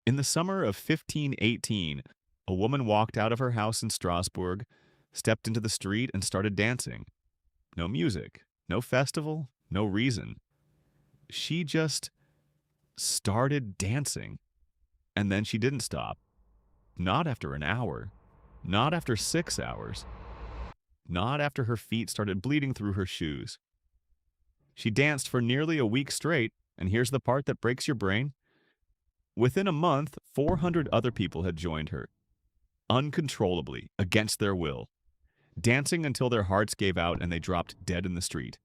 In the summer of 1518, a woman walked out of her house in Strasbourg, stepped into the street, and started dancing. No music, no festival, no reason. She just started dancing. And then she didn't stop. Not after an hour. Not after 6 hours. Not after her feet started bleeding through her shoes. She danced for nearly a week straight, and here's the part that breaks your brain. Within a month, 400 other people had joined her, uncontrollably, against their will, dancing until their hearts gave out and they dropped dead in the street.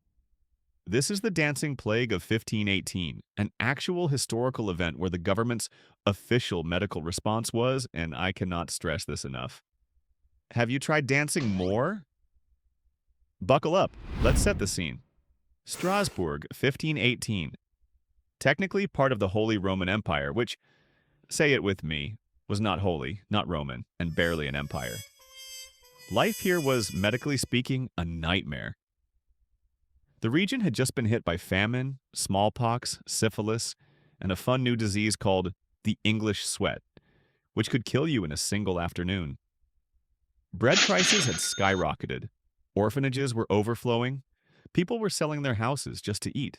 This is the dancing plague of 1518, an actual historical event where the government's official medical response was, and I cannot stress this enough. Have you tried dancing more? Buckle up. Let's set the scene. Strasbourg, 1518. Technically part of the Holy Roman Empire, which, say it with me, was not holy, not Roman, and barely an empire. Life here was, medically speaking, a nightmare. The region had just been hit by famine, smallpox, syphilis, and a fun new disease called the English sweat, which could kill you in a single afternoon. Bread prices had skyrocketed. Orphanages were overflowing. People were selling their houses just to eat.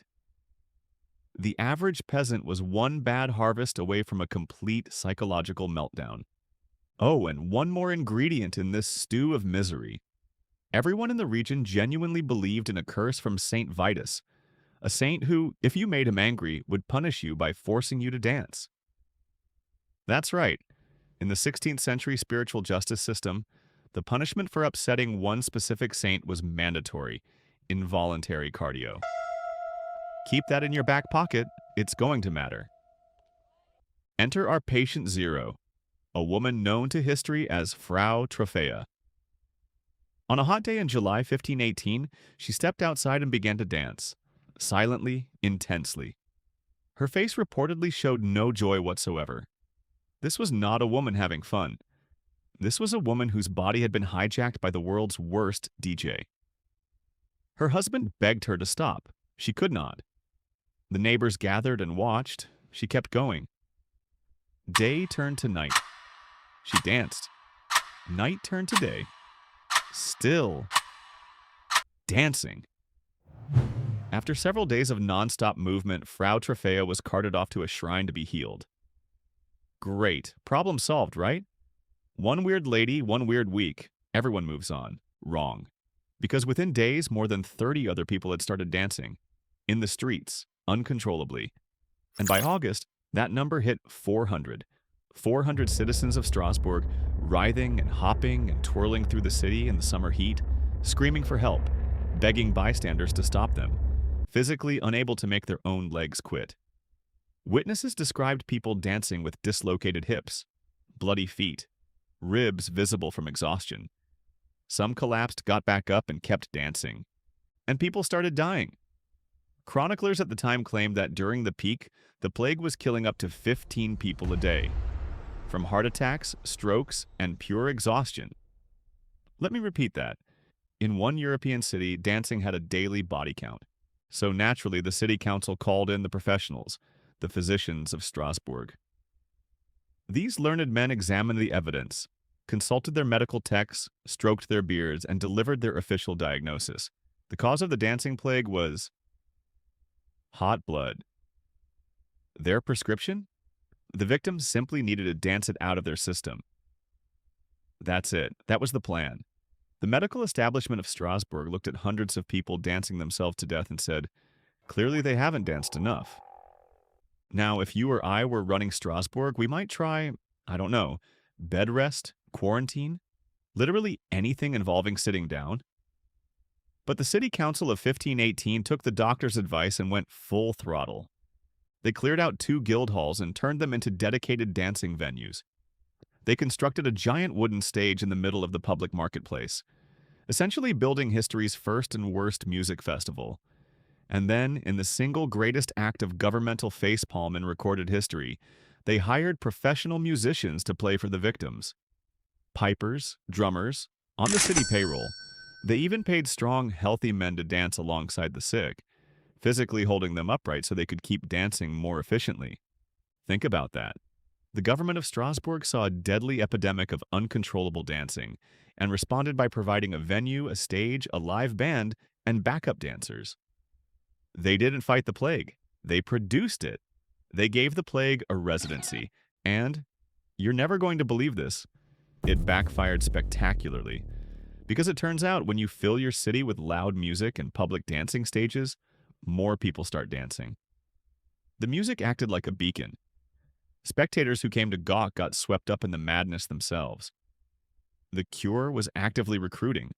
The average peasant was one bad harvest away from a complete psychological meltdown. Oh, and one more ingredient in this stew of misery. Everyone in the region genuinely believed in a curse from Saint Vitus, a saint who, if you made him angry, would punish you by forcing you to dance. That's right. In the 16th century spiritual justice system, the punishment for upsetting one specific saint was mandatory, involuntary cardio. Keep that in your back pocket, it's going to matter. Enter our patient zero, a woman known to history as Frau Trophäa. On a hot day in July 1518, she stepped outside and began to dance, silently, intensely. Her face reportedly showed no joy whatsoever. This was not a woman having fun. This was a woman whose body had been hijacked by the world's worst DJ. Her husband begged her to stop. She could not. The neighbors gathered and watched. She kept going. Day turned to night. She danced. Night turned to day. Still dancing. After several days of non-stop movement, Frau Trophäa was carted off to a shrine to be healed. Great. Problem solved, right? One weird lady, one weird week. Everyone moves on. Wrong. Because within days, more than 30 other people had started dancing. In the streets, uncontrollably. And by August, that number hit 400. 400 citizens of Strasbourg, writhing and hopping and twirling through the city in the summer heat, screaming for help, begging bystanders to stop them, physically unable to make their own legs quit. Witnesses described people dancing with dislocated hips, bloody feet, ribs visible from exhaustion. Some collapsed, got back up, and kept dancing. And people started dying. Chroniclers at the time claimed that during the peak, the plague was killing up to 15 people a day, from heart attacks, strokes, and pure exhaustion. Let me repeat that. In one European city, dancing had a daily body count. So naturally, the city council called in the professionals, the physicians of Strasbourg. These learned men examined the evidence, consulted their medical texts, stroked their beards, and delivered their official diagnosis. The cause of the dancing plague was hot blood. Their prescription? The victims simply needed to dance it out of their system. That's it. That was the plan. The medical establishment of Strasbourg looked at hundreds of people dancing themselves to death and said, clearly they haven't danced enough. Now, if you or I were running Strasbourg, we might try, I don't know, bed rest, quarantine, literally anything involving sitting down. But the city council of 1518 took the doctor's advice and went full throttle. They cleared out 2 guildhalls and turned them into dedicated dancing venues. They constructed a giant wooden stage in the middle of the public marketplace, essentially building history's first and worst music festival. And then, in the single greatest act of governmental facepalm in recorded history, they hired professional musicians to play for the victims. Pipers, drummers, on the city payroll. They even paid strong, healthy men to dance alongside the sick, physically holding them upright so they could keep dancing more efficiently. Think about that. The government of Strasbourg saw a deadly epidemic of uncontrollable dancing and responded by providing a venue, a stage, a live band, and backup dancers. They didn't fight the plague. They produced it. They gave the plague a residency. And, you're never going to believe this, it backfired spectacularly. Because it turns out when you fill your city with loud music and public dancing stages, more people start dancing. The music acted like a beacon. Spectators who came to gawk got swept up in the madness themselves. The cure was actively recruiting.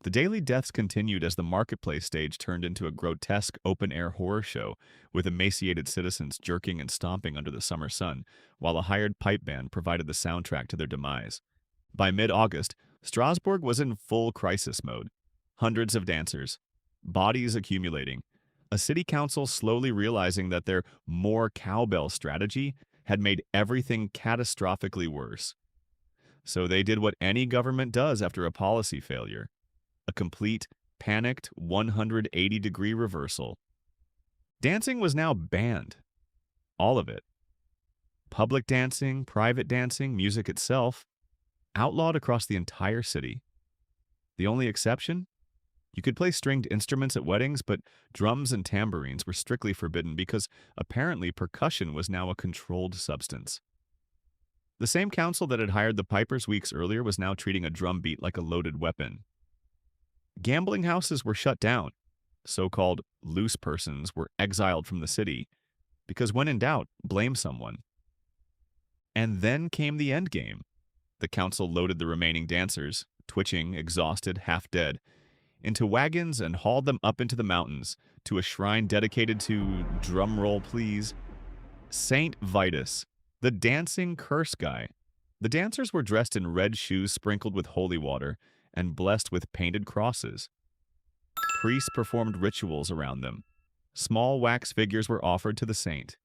The daily deaths continued as the marketplace stage turned into a grotesque open-air horror show with emaciated citizens jerking and stomping under the summer sun, while a hired pipe band provided the soundtrack to their demise. By mid-August, Strasbourg was in full crisis mode. Hundreds of dancers, bodies accumulating, a city council slowly realizing that their more cowbell strategy had made everything catastrophically worse. So they did what any government does after a policy failure. A complete, panicked 180-degree reversal. Dancing was now banned. All of it. Public dancing, private dancing, music itself, outlawed across the entire city. The only exception? You could play stringed instruments at weddings, but drums and tambourines were strictly forbidden because apparently percussion was now a controlled substance. The same council that had hired the pipers weeks earlier was now treating a drum beat like a loaded weapon. Gambling houses were shut down. So-called loose persons were exiled from the city because when in doubt, blame someone. And then came the endgame. The council loaded the remaining dancers, twitching, exhausted, half dead, into wagons and hauled them up into the mountains to a shrine dedicated to, drumroll please, Saint Vitus, the dancing curse guy. The dancers were dressed in red shoes sprinkled with holy water and blessed with painted crosses. Priests performed rituals around them. Small wax figures were offered to the saint.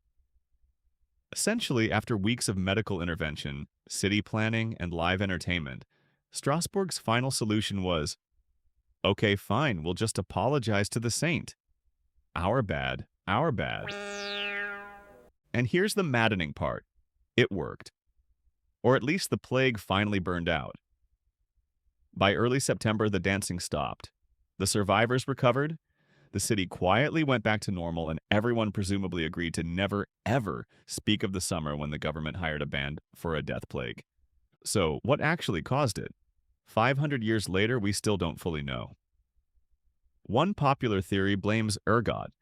Essentially, after weeks of medical intervention, city planning, and live entertainment, Strasbourg's final solution was, okay, fine, we'll just apologize to the saint. Our bad, our bad. And here's the maddening part. It worked. Or at least the plague finally burned out. By early September, the dancing stopped. The survivors recovered. The city quietly went back to normal, and everyone presumably agreed to never, ever speak of the summer when the government hired a band for a death plague. So, what actually caused it? 500 years later, we still don't fully know. One popular theory blames ergot,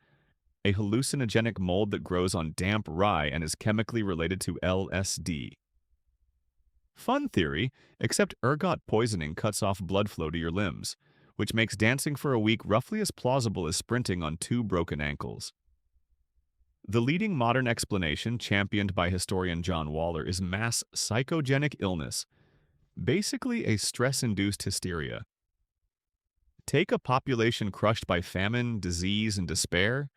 a hallucinogenic mold that grows on damp rye and is chemically related to LSD. Fun theory, except ergot poisoning cuts off blood flow to your limbs, which makes dancing for a week roughly as plausible as sprinting on 2 broken ankles. The leading modern explanation, championed by historian John Waller, is mass psychogenic illness, basically a stress-induced hysteria. Take a population crushed by famine, disease, and despair,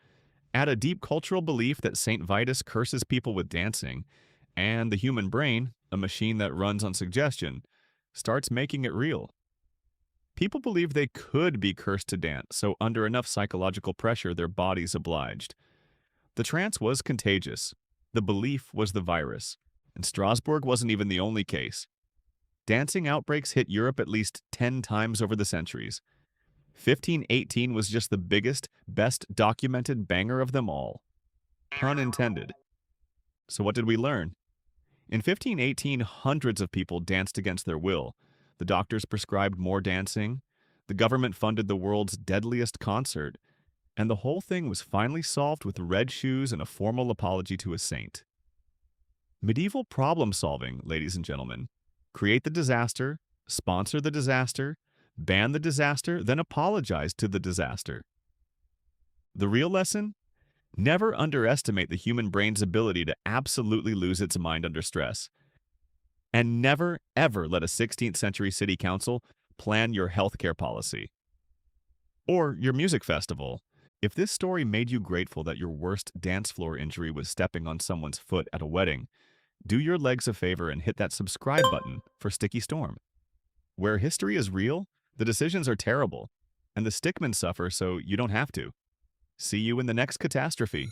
add a deep cultural belief that St. Vitus curses people with dancing, and the human brain, a machine that runs on suggestion, starts making it real. People believed they could be cursed to dance, so under enough psychological pressure, their bodies obliged. The trance was contagious. The belief was the virus. And Strasbourg wasn't even the only case. Dancing outbreaks hit Europe at least 10 times over the centuries. 1518 was just the biggest, best documented banger of them all. Pun intended. So what did we learn? In 1518, hundreds of people danced against their will. The doctors prescribed more dancing. The government funded the world's deadliest concert. And the whole thing was finally solved with red shoes and a formal apology to a saint. Medieval problem solving, ladies and gentlemen. Create the disaster, sponsor the disaster, ban the disaster, then apologize to the disaster. The real lesson? Never underestimate the human brain's ability to absolutely lose its mind under stress. And never, ever let a 16th century city council plan your healthcare policy. Or your music festival. If this story made you grateful that your worst dance floor injury was stepping on someone's foot at a wedding, do your legs a favor and hit that subscribe button for Sticky Storm. Where history is real, the decisions are terrible, and the stickmen suffer so you don't have to. See you in the next catastrophe.